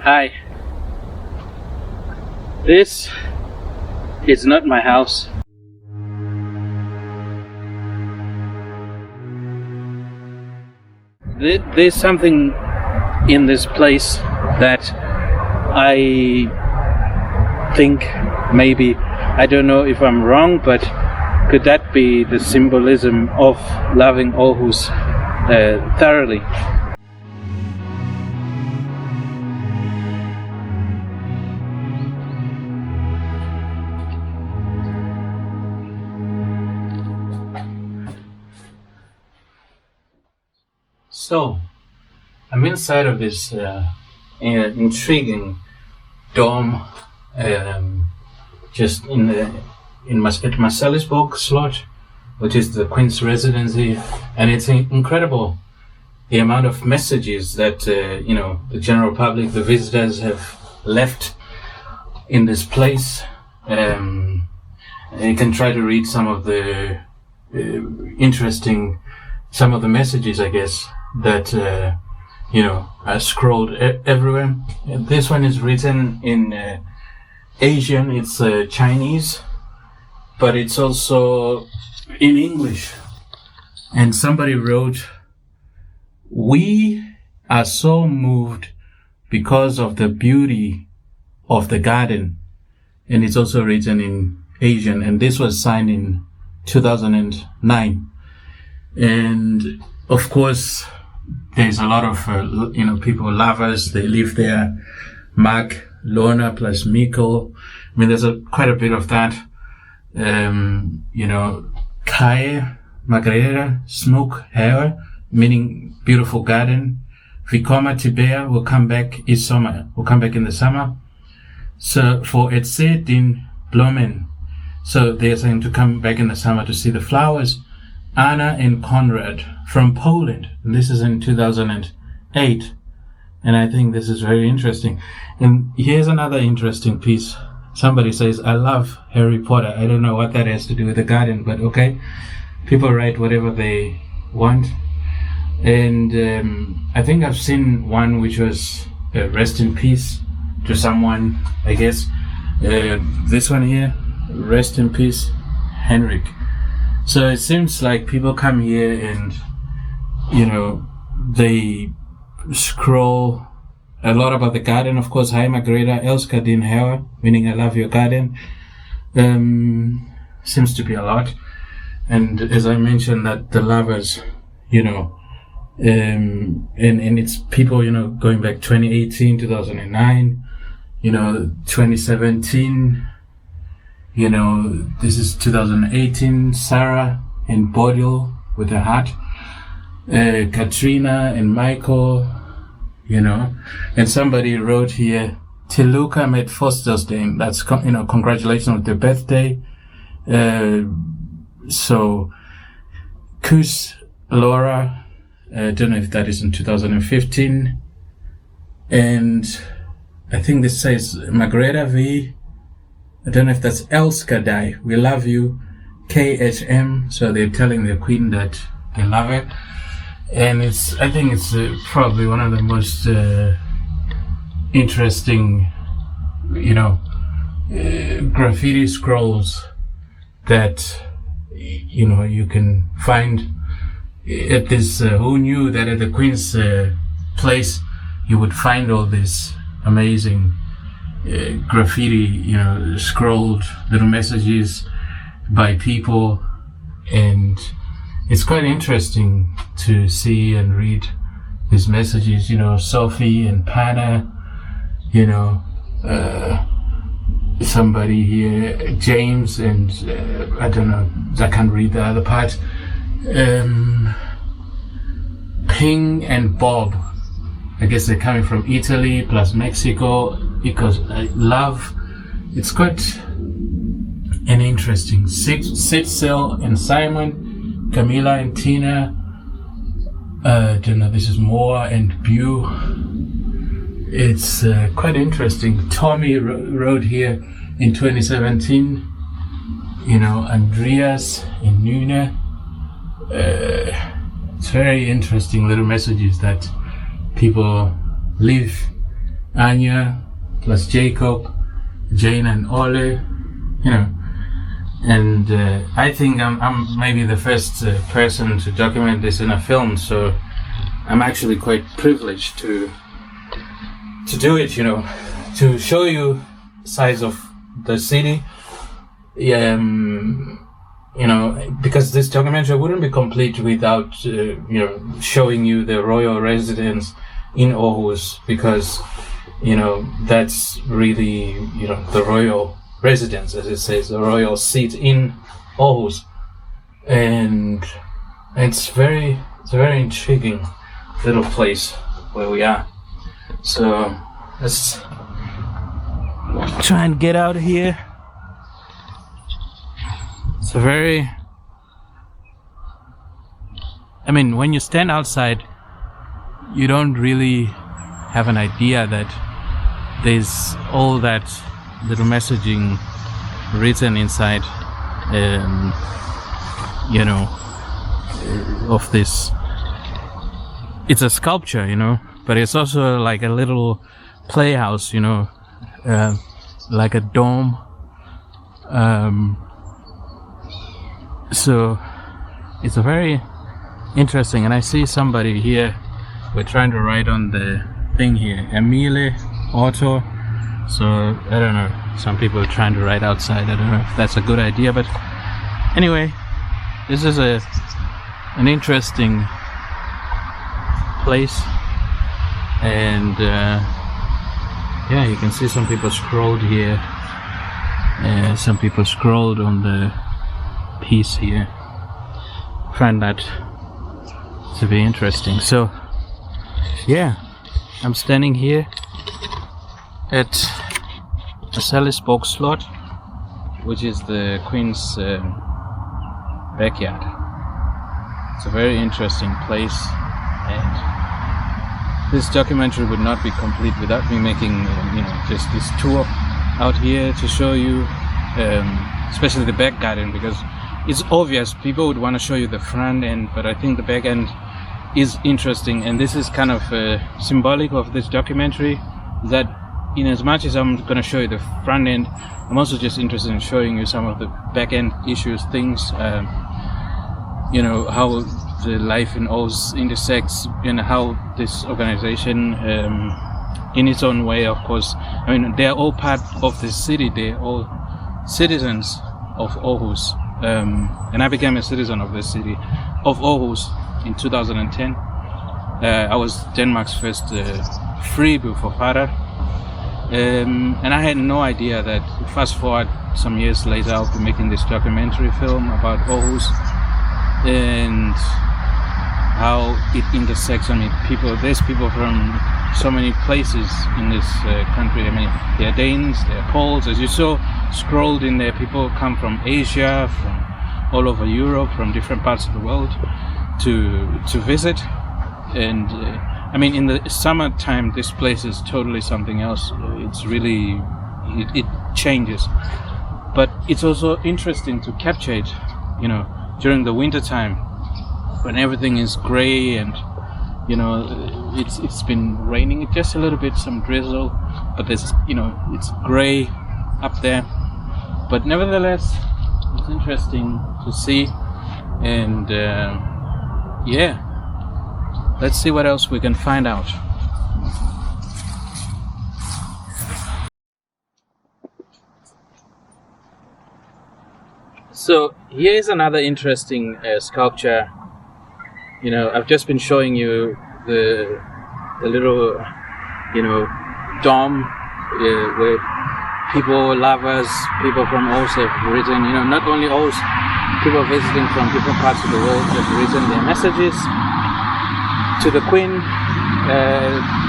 Hi. This is not my house. There's something in this place that I think maybe, I don't know if I'm wrong, but could that be the symbolism of loving Aarhus thoroughly? So, I'm inside of this intriguing dome, just at Marselisborg slot, which is the Queen's residency, and it's incredible the amount of messages that the general public, the visitors, have left in this place. And you can try to read some of the some of the messages, I guess, that are scrolled everywhere. This one is written in Asian, it's Chinese, but it's also in English. And somebody wrote, "We are so moved because of the beauty of the garden." And it's also written in Asian, and this was signed in 2009. And of course, there's a lot of people, lovers, they live there. Mark, Lorna plus Mikkel. I mean, there's quite a bit of that. Kai, Margareta, Smoke, Hair, meaning beautiful garden. Vi kommer tilbage, will come back in the summer. So for et se din blommen. So they're saying to come back in the summer to see the flowers. Anna and Conrad from Poland. And this is in 2008. And I think this is very interesting. And here's another interesting piece. Somebody says, "I love Harry Potter." I don't know what that has to do with the garden, but okay. People write whatever they want. And I think I've seen one which was "Rest in Peace" to someone, I guess. This one here, "Rest in Peace, Henrik." So it seems like people come here and, they scroll a lot about the garden. Of course, "Hi Margareta, elsker din have," meaning "I love your garden." Seems to be a lot. And as I mentioned, that the lovers, and it's people, going back 2018, 2009, 2017, this is 2018, Sarah and Bodil with a heart, Katrina and Michael, and somebody wrote here, "Tillykke med fødselsdagen," that's, congratulations on their birthday. So, Kus, Laura, I don't know if that is in 2015, and I think this says Margareta V. I don't know if that's elsker dig, "We love you," KHM. So they're telling their queen that they love her, and I think it's probably one of the most interesting, graffiti scrolls that you can find at this. Who knew that at the Queen's place you would find all this amazing graffiti, scrolled little messages by people, and it's quite interesting to see and read these messages. Sophie and Pana, somebody here, James, and I don't know, I can't read the other part. Ping and Bob, I guess they're coming from Italy plus Mexico, because I love, it's quite an interesting. Sitzel and Simon, Camila and Tina, I don't know, this is Moore and Bew. It's quite interesting. Tommy wrote here in 2017, Andreas and Nuna. It's very interesting little messages that people leave Anya, plus Jacob, Jane and Ole, you know. And I think I'm maybe the first person to document this in a film, so I'm actually quite privileged to do it, you know, to show you size of the city. You know, because this documentary wouldn't be complete without, you know, showing you the royal residence in Aarhus, because, you know, that's really, you know, the royal residence, as it says, the royal seat in Aarhus. And it's a very intriguing little place where we are. So let's try and get out of here. It's a very, I mean, when you stand outside, you don't really have an idea that there's all that little messaging written inside, you know, of this. It's a sculpture, you know, but it's also like a little playhouse, you know, like a dome. So it's a very interesting, and I see somebody here. We're trying to write on the thing here, Emile Otto. So I don't know, some people are trying to write outside. I don't know if that's a good idea, but anyway, this is an interesting place. And yeah, you can see some people scrolled here, some people scrolled on the piece here. Find that to be interesting. So yeah, I'm standing here at Salisbury Slot, which is the Queen's backyard. It's a very interesting place, and this documentary would not be complete without me making you know, just this tour out here to show you, especially the back garden, because it's obvious people would want to show you the front end, but I think the back end is interesting, and this is kind of symbolic of this documentary, that in as much as I'm going to show you the front end, I'm also just interested in showing you some of the back end issues, things, you know, how the life in Aarhus intersects, and how this organization, in its own way, of course, I mean, they are all part of the city, they're all citizens of Aarhus. And I became a citizen of the city of Aarhus in 2010. I was Denmark's first free forfatter, and I had no idea that, fast forward some years later, I'll be making this documentary film about Aarhus and how it intersects. I mean, there's people from so many places in this country. I mean, there are Danes, there are Poles, as you saw scrolled in there. People come from Asia, from all over Europe, from different parts of the world to visit. And I mean, in the summertime, this place is totally something else. It's really, it changes. But it's also interesting to capture it, you know, during the winter time, when everything is gray and, you know, it's been raining just a little bit, some drizzle, but there's, you know, it's gray up there. But nevertheless, it's interesting to see. And yeah, let's see what else we can find out. So here is another interesting sculpture. You know, I've just been showing you the little, you know, dome where people, lovers, people from Aarhus have written, you know, not only Aarhus, people visiting from different parts of the world have written their messages to the Queen,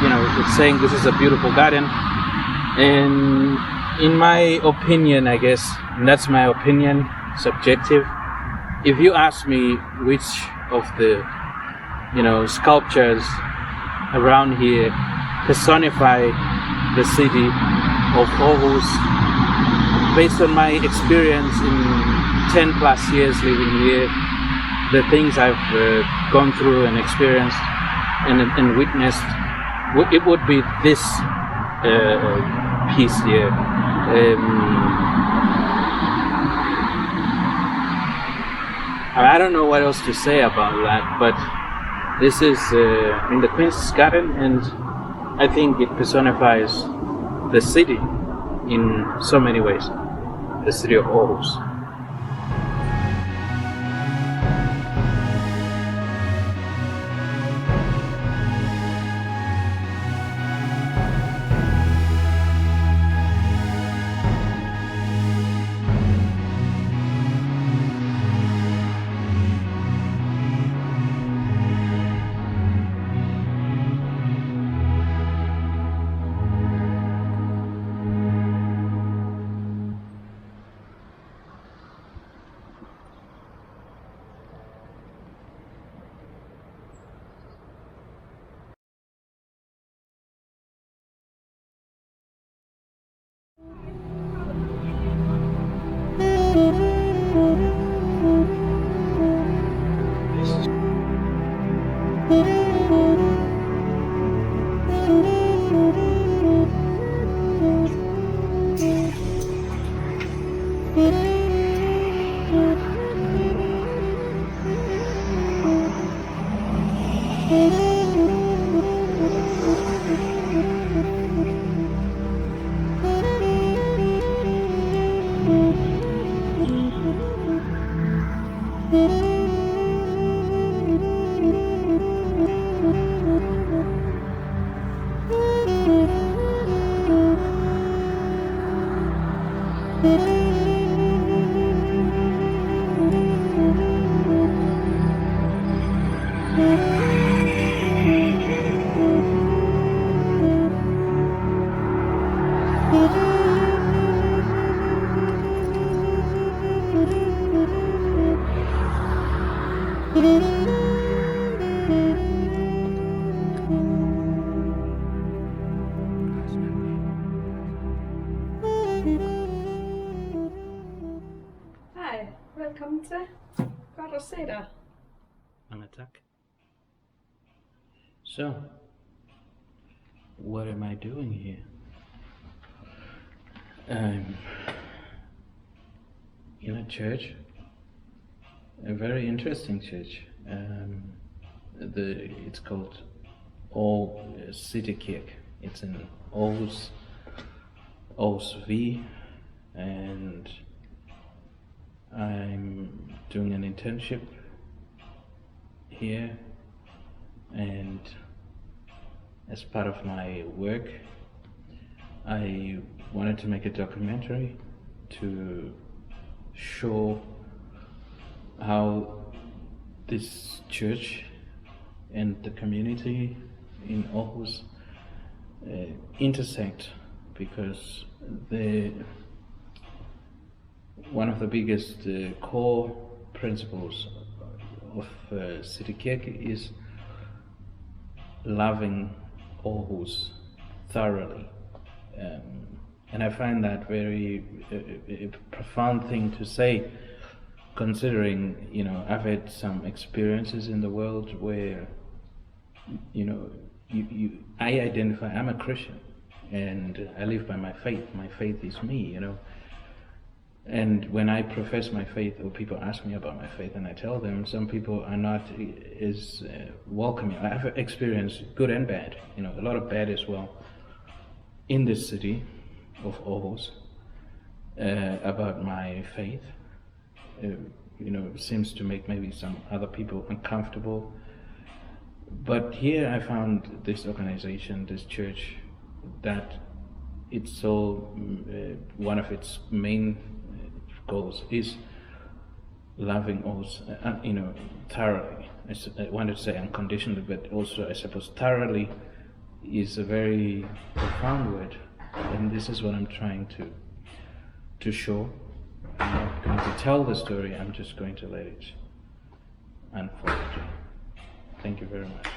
you know, it's saying this is a beautiful garden. And in my opinion, I guess, and that's my opinion, subjective, if you ask me which of the, you know, sculptures around here personify the city of Aarhus, based on my experience in 10 plus years living here, the things I've gone through and experienced and witnessed, it would be this piece here. I don't know what else to say about that, but this is in the Queen's Garden, and I think it personifies the city in so many ways, the city of Aarhus. Hej, velkommen til. Godt at se dig. Mange tak. So, what am I doing here? I'm in a church, a very interesting church. It's called City Kirk. It's in Aarhus, V, and I'm doing an internship here, and as part of my work I wanted to make a documentary to show how this church and the community in Aarhus intersect, because one of the biggest core principles of City Kirk is loving Aarhus thoroughly, and I find that very a profound thing to say, considering, you know, I've had some experiences in the world where, you know, I identify, I'm a Christian and I live by my faith. My faith is me, you know. And when I profess my faith, or people ask me about my faith and I tell them, some people are not as welcoming. I've experienced good and bad, you know, a lot of bad as well in this city of Aarhus about my faith. You know, it seems to make maybe some other people uncomfortable. But here I found this organization, this church, that it's so, one of its main goals is loving us, you know, thoroughly. I wanted to say unconditionally, but also I suppose thoroughly is a very profound word, and this is what I'm trying to show. I'm not going to tell the story, I'm just going to let it unfold. Thank you very much.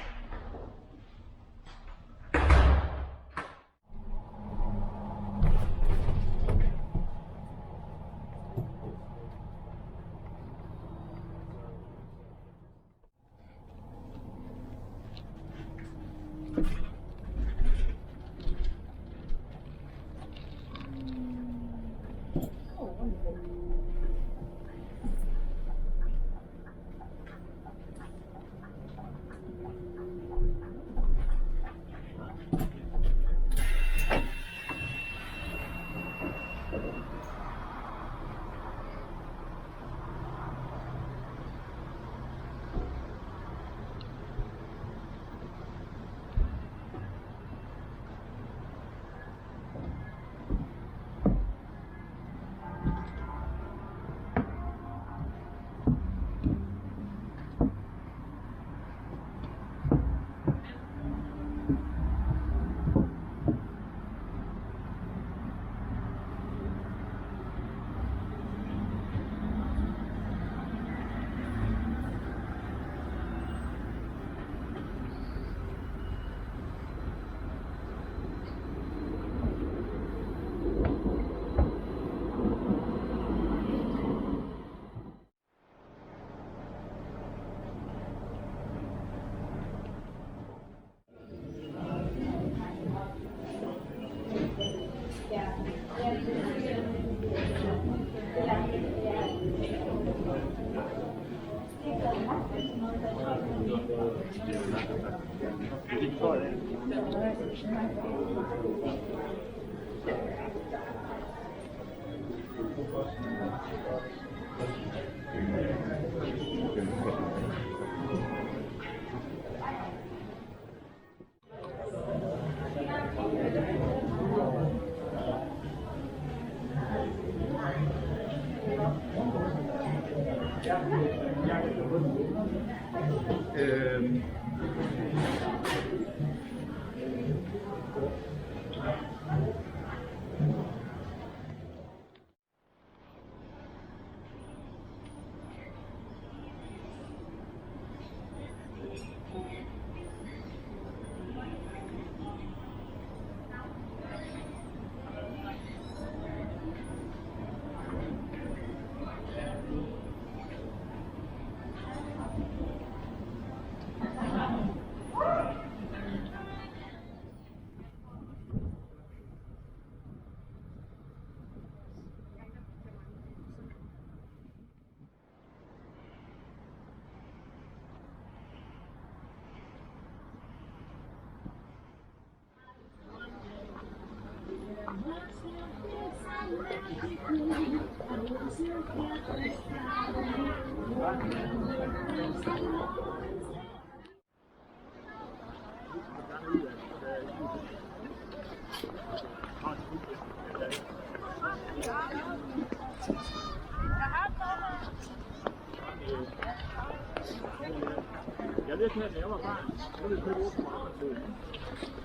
Jeg ved ikke, at jeg var barn. Jeg ville købe 8 meget.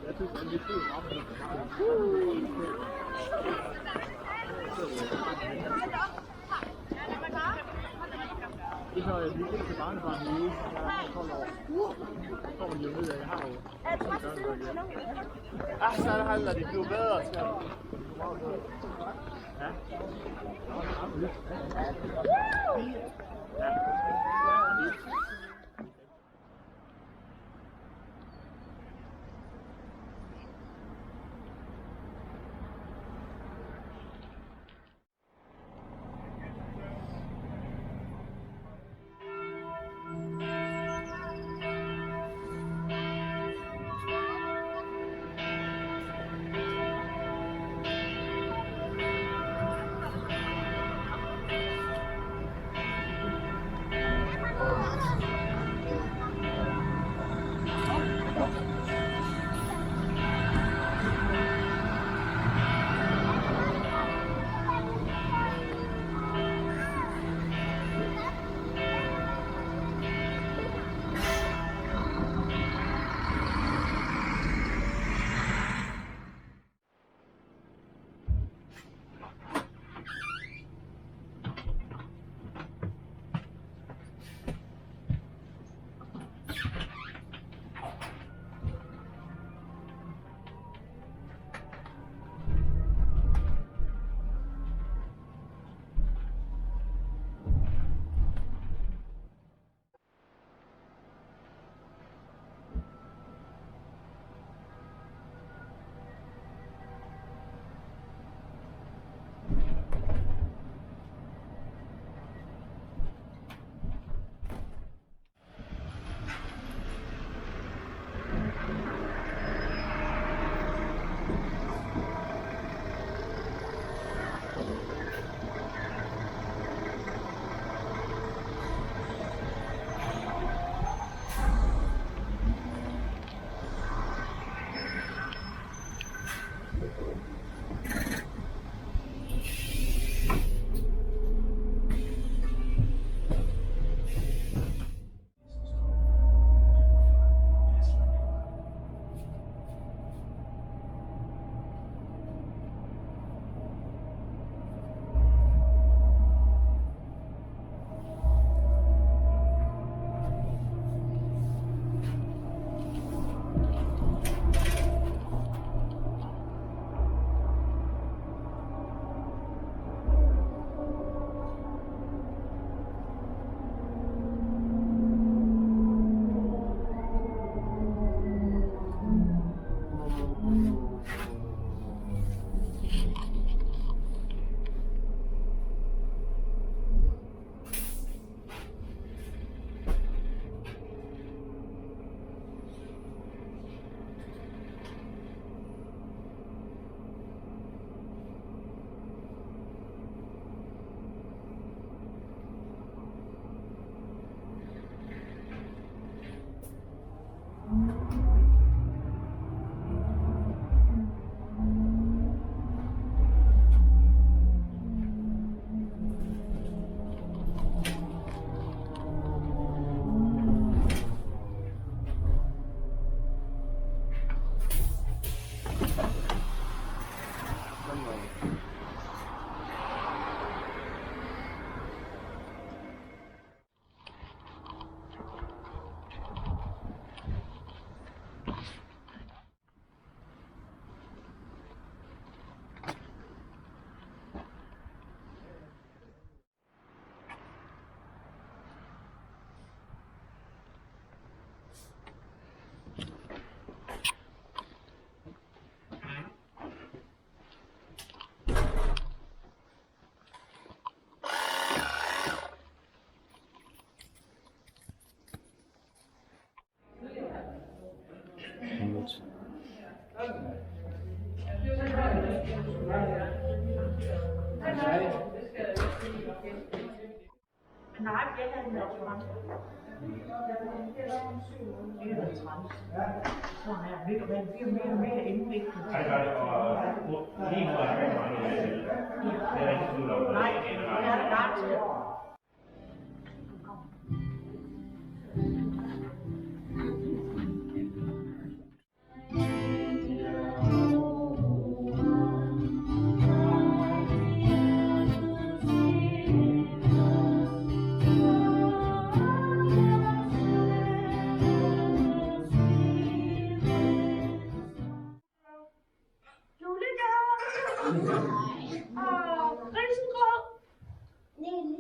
Jeg synes, at vi skulle op. Det så jeg lige til barnebarn i uge. Jeg er 12 år. Så kommer de jo ned af, jeg har jo. Så handler de blive bedre. Ja.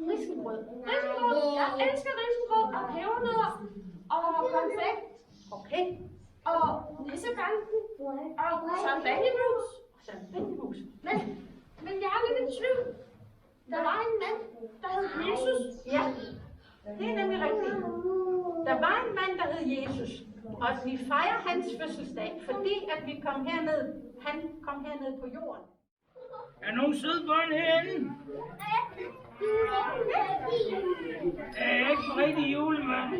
Risengrød. Jeg elsker risengrød og pebernødder og konfekt. Okay. Og nissebanken og champagnemus. Men jeg er lidt i tvivl. Der var en mand, der hed Jesus. Ja, det er nemlig rigtigt. Der var en mand, der hed Jesus. Og vi fejrer hans fødselsdag, fordi at vi kom herned. Han kom herned på jorden. Er nogen søde børn herinde? Er ikke rigtig julemand?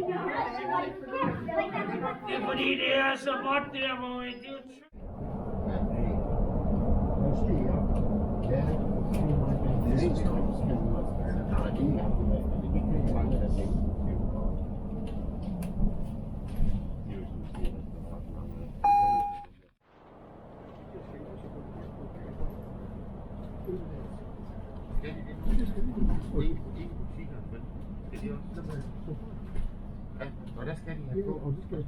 Det er fordi det er så godt der, hvor det er Og der skal de have på. Og de skal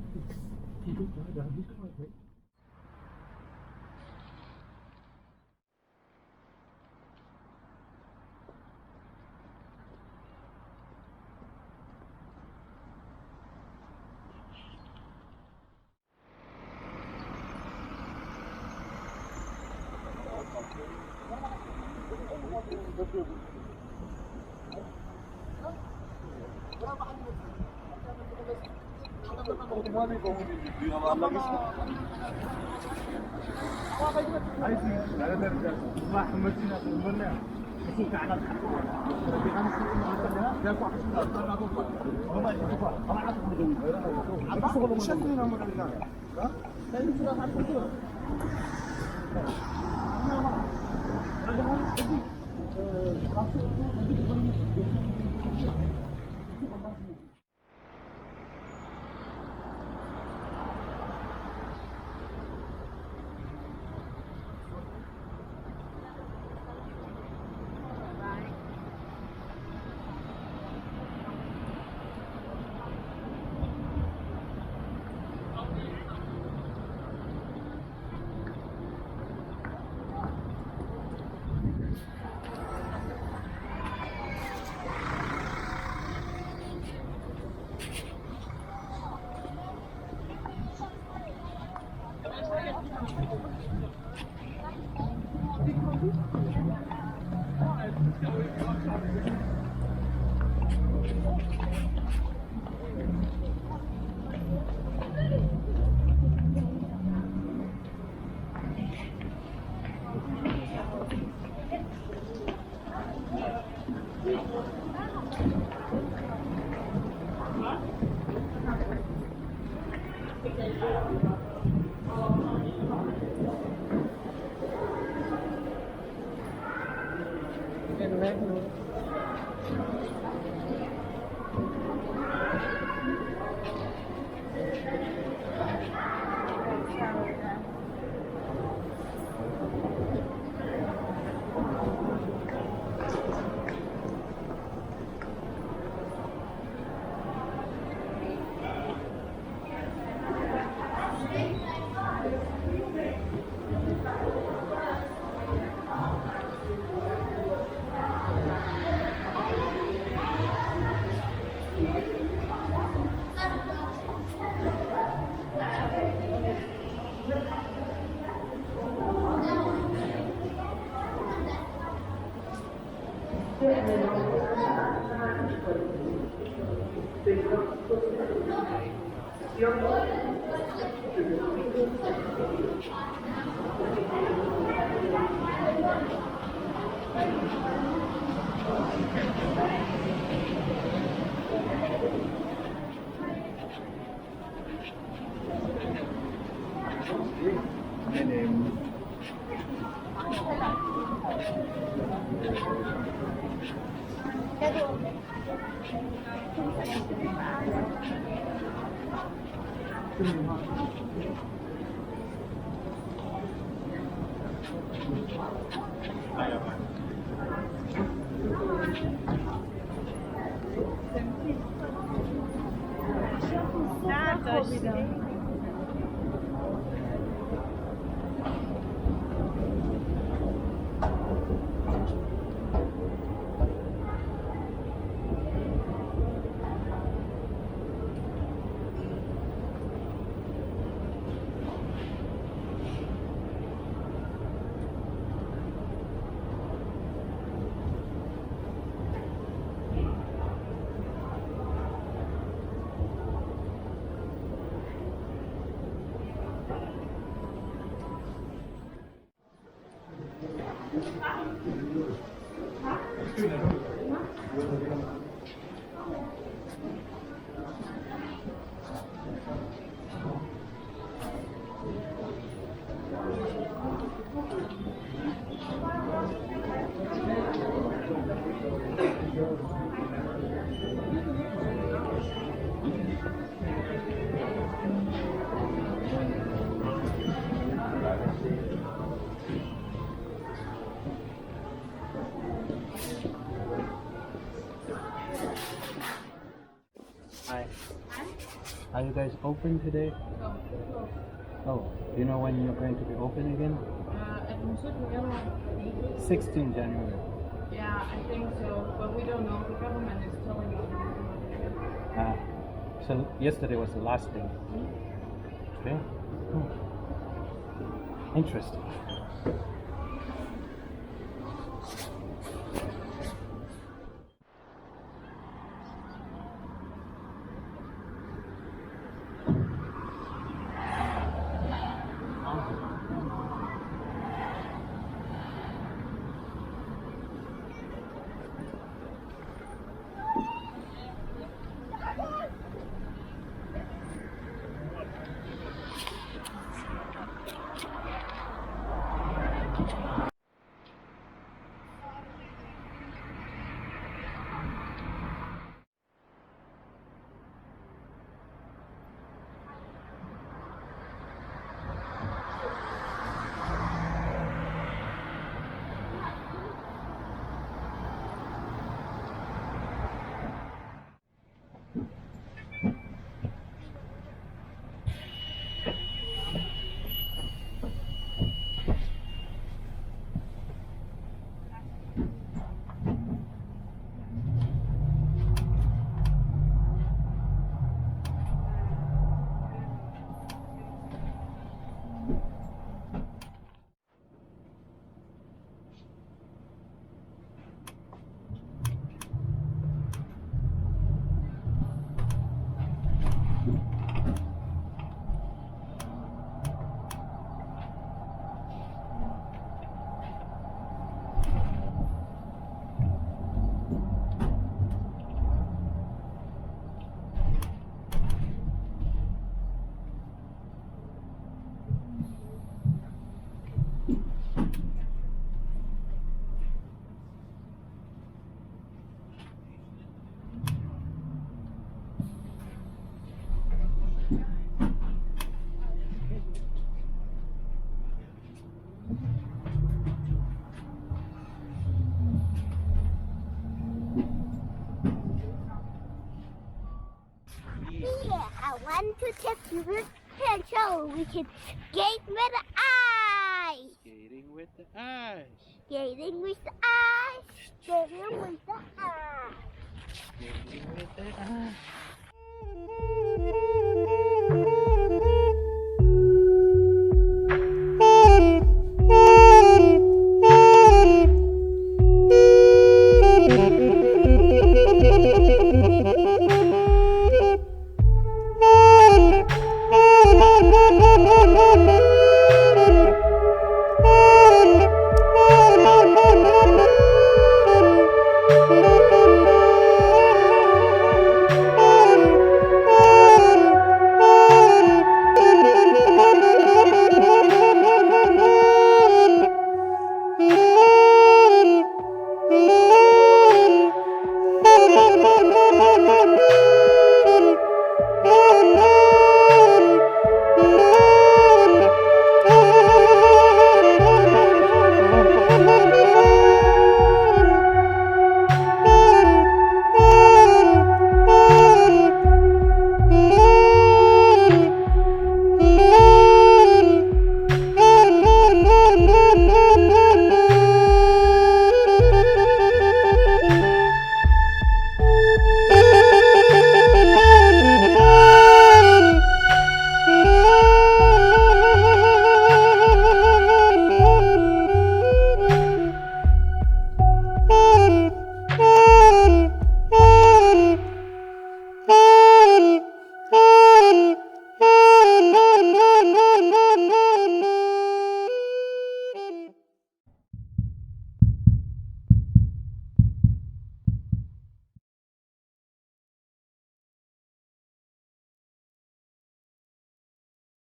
Hi. Are you guys open today? Oh, do you know when you're going to be open again? At the 16 January. Yeah, I think so, but we don't know. The government is telling us. So yesterday was the last day. Okay. Interesting. I want to take you with and show we can skate with the ice. Skating with the ice. Skating with the ice. Skating with the ice. Skating with the ice.